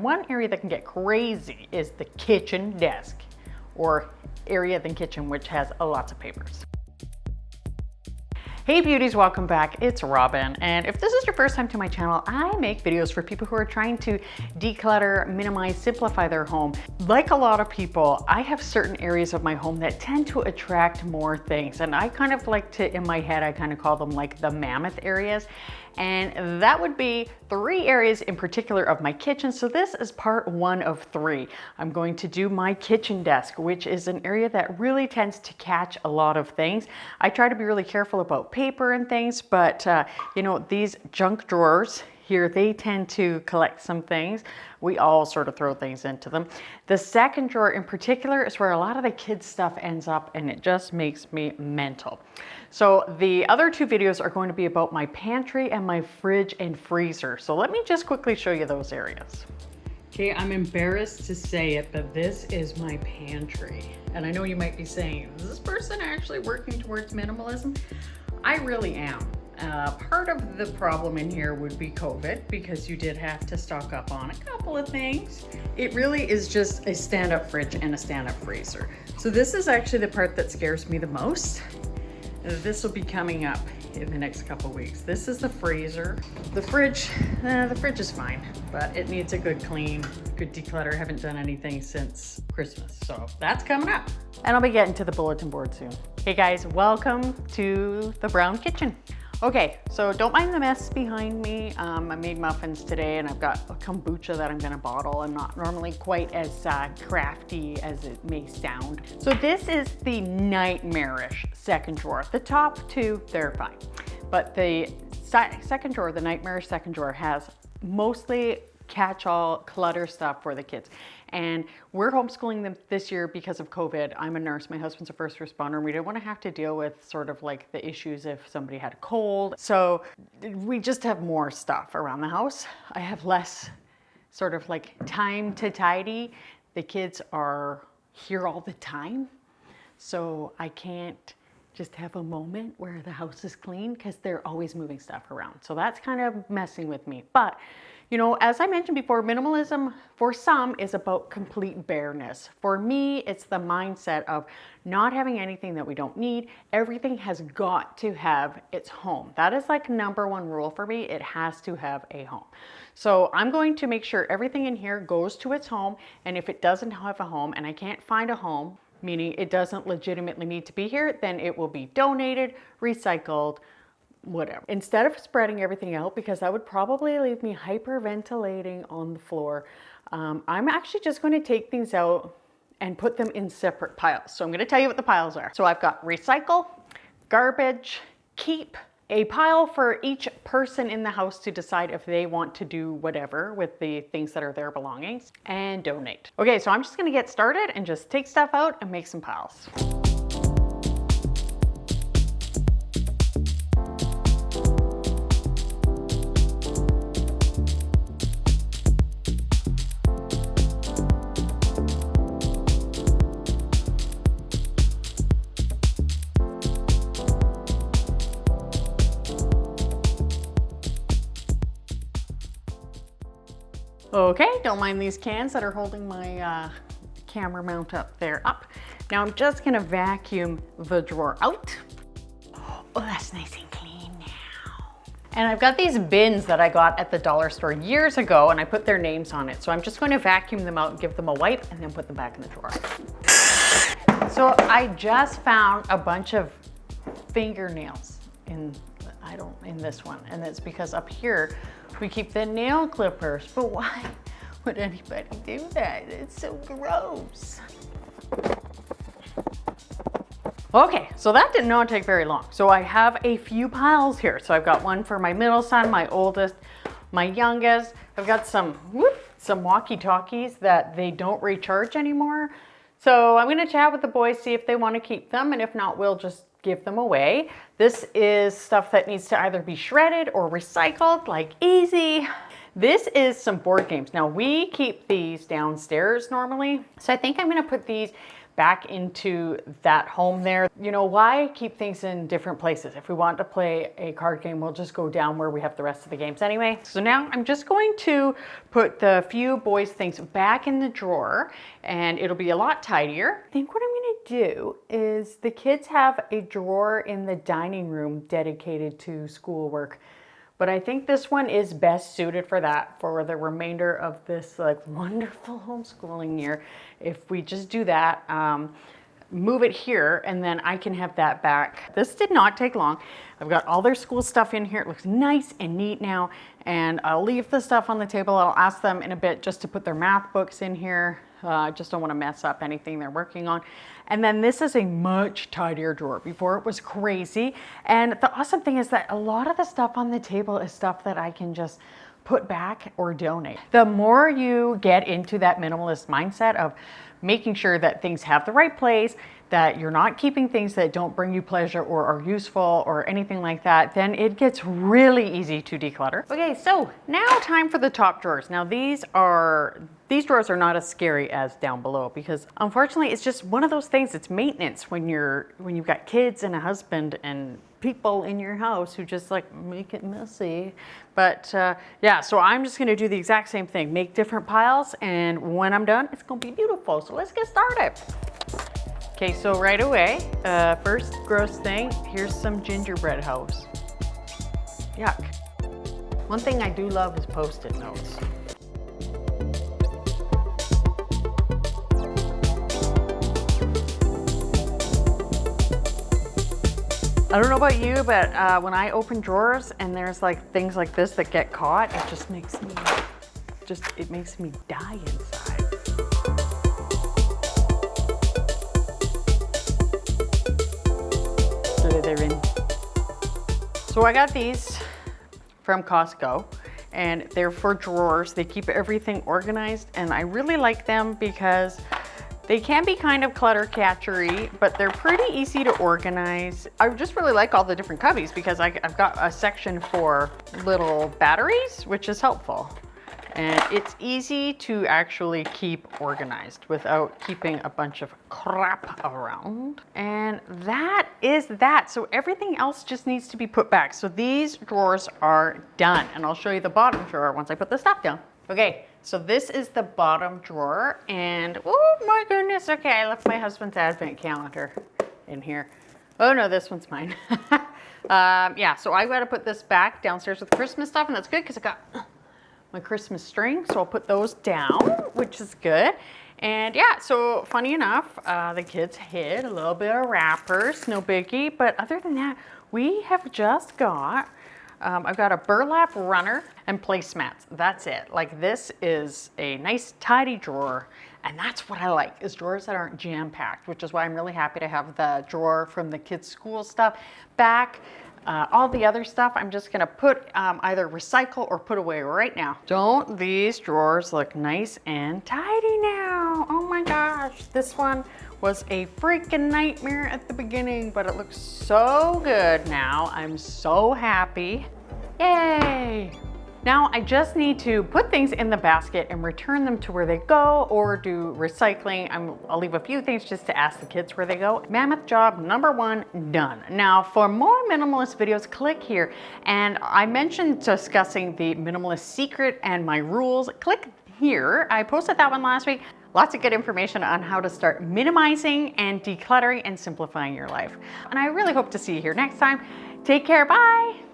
One area that can get crazy is the kitchen desk, or area of the kitchen which has lots of papers. Hey beauties, welcome back. It's Robyn, and if this is your first time to my channel, I make videos for people who are trying to declutter, minimize, simplify their home. Like a lot of people, I have certain areas of my home that tend to attract more things, and I kind of like to, in my head, I kind of call them like the mammoth areas. And that would be 3 areas in particular of my kitchen. So this is part 1 of 3. I'm going to do my kitchen desk, which is an area that really tends to catch a lot of things. I try to be really careful about paper and things, but you know, these junk drawers here, they tend to collect some things. We all sort of throw things into them. The second drawer in particular is where a lot of the kids' stuff ends up, and it just makes me mental. So the other 2 videos are going to be about my pantry and my fridge and freezer. So let me just quickly show you those areas. Okay, I'm embarrassed to say it, but this is my pantry. And I know you might be saying, is this person actually working towards minimalism? I really am. Part of the problem in here would be COVID, because you did have to stock up on a couple of things. It really is just a stand-up fridge and a stand-up freezer. So this is actually the part that scares me the most. This will be coming up in the next couple weeks. This is the freezer. The fridge is fine, but it needs a good clean, good declutter. I haven't done anything since Christmas, so that's coming up. And I'll be getting to the bulletin board soon. Hey guys, welcome to the brown kitchen. Okay, so don't mind the mess behind me. I made muffins today, and I've got a kombucha that I'm gonna bottle. I'm not normally quite as crafty as it may sound. So this is the nightmarish second drawer. The top 2, they're fine. But the second drawer, the nightmarish second drawer, has mostly catch-all clutter stuff for the kids. And we're homeschooling them this year because of COVID. I'm a nurse, my husband's a first responder, and we didn't want to have to deal with sort of like the issues if somebody had a cold. So we just have more stuff around the house. I have less sort of like time to tidy. The kids are here all the time, so I can't just have a moment where the house is clean because they're always moving stuff around. So that's kind of messing with me. But you know, as I mentioned before, minimalism for some is about complete bareness. For me, it's the mindset of not having anything that we don't need. Everything has got to have its home. That is like #1 rule for me. It has to have a home. So I'm going to make sure everything in here goes to its home. And if it doesn't have a home and I can't find a home, meaning it doesn't legitimately need to be here, then it will be donated, recycled, whatever. Instead of spreading everything out, because that would probably leave me hyperventilating on the floor, I'm actually just going to take things out and put them in separate piles. So I'm going to tell you what the piles are. So I've got recycle, garbage, keep, a pile for each person in the house to decide if they want to do whatever with the things that are their belongings, and donate. Okay, so I'm just going to get started and just take stuff out and make some piles. Okay, don't mind these cans that are holding my camera mount up there up. Now I'm just gonna vacuum the drawer out. Oh, that's nice and clean now. And I've got these bins that I got at the dollar store years ago, and I put their names on it. So I'm just going to vacuum them out, give them a wipe, and then put them back in the drawer. So I just found a bunch of fingernails in this one, and it's because up here we keep the nail clippers, but why would anybody do that? It's so gross. Okay, so that did not take very long. So I have a few piles here. So I've got one for my middle son, my oldest, my youngest. I've got some walkie-talkies that they don't recharge anymore. So I'm gonna chat with the boys, see if they wanna keep them, and if not, we'll just give them away. This is stuff that needs to either be shredded or recycled, like easy. This is some board games. Now we keep these downstairs normally, so I think I'm gonna put these back into that home there. You know, why keep things in different places? If we want to play a card game, we'll just go down where we have the rest of the games anyway. So now I'm just going to put the few boys' things back in the drawer, and it'll be a lot tidier. I think what I'm gonna do is the kids have a drawer in the dining room dedicated to schoolwork. But I think this one is best suited for that for the remainder of this like wonderful homeschooling year. If we just do that, move it here, and then I can have that back. This did not take long. I've got all their school stuff in here. It looks nice and neat now. And I'll leave the stuff on the table. I'll ask them in a bit just to put their math books in here. I just don't want to mess up anything they're working on. And then this is a much tidier drawer. Before it was crazy. And the awesome thing is that a lot of the stuff on the table is stuff that I can just put back or donate. The more you get into that minimalist mindset of making sure that things have the right place, that you're not keeping things that don't bring you pleasure or are useful or anything like that, then it gets really easy to declutter. Okay, so now time for the top drawers. Now these drawers are not as scary as down below because unfortunately it's just one of those things. It's maintenance when you've got kids and a husband and people in your house who just like make it messy. But yeah, so I'm just gonna do the exact same thing, make different piles, and when I'm done, it's gonna be beautiful. So let's get started. Okay, so right away, first gross thing, here's some gingerbread house. Yuck. One thing I do love is Post-it notes. I don't know about you, but when I open drawers and there's like things like this that get caught, it just makes me, it makes me die inside. So they're in. So I got these from Costco and they're for drawers. They keep everything organized and I really like them because they can be kind of clutter catchery, but they're pretty easy to organize. I just really like all the different cubbies because I've got a section for little batteries, which is helpful. And it's easy to actually keep organized without keeping a bunch of crap around. And that is that. So everything else just needs to be put back. So these drawers are done. And I'll show you the bottom drawer once I put the stuff down. Okay, so this is the bottom drawer. And oh my goodness, okay, I left my husband's advent calendar in here. Oh no, this one's mine. Yeah, so I gotta put this back downstairs with Christmas stuff, and that's good because I got my Christmas string, so I'll put those down, which is good. And yeah, so funny enough, the kids hid a little bit of wrappers, no biggie, but other than that, we have just got, I've got a burlap runner and placemats. That's it. Like this is a nice tidy drawer, and that's what I like, is drawers that aren't jam-packed, which is why I'm really happy to have the drawer from the kids' school stuff back. All the other stuff I'm just gonna put either recycle or put away right now. Don't these drawers look nice and tidy now? Oh my gosh, this one was a freaking nightmare at the beginning, but it looks so good now. I'm so happy. Yay! Now I just need to put things in the basket and return them to where they go or do recycling. I'll leave a few things just to ask the kids where they go. Mammoth job number 1 done. Now for more minimalist videos, click here. And I mentioned discussing the minimalist secret and my rules. Click here. I posted that one last week. Lots of good information on how to start minimizing and decluttering and simplifying your life. And I really hope to see you here next time. Take care, bye.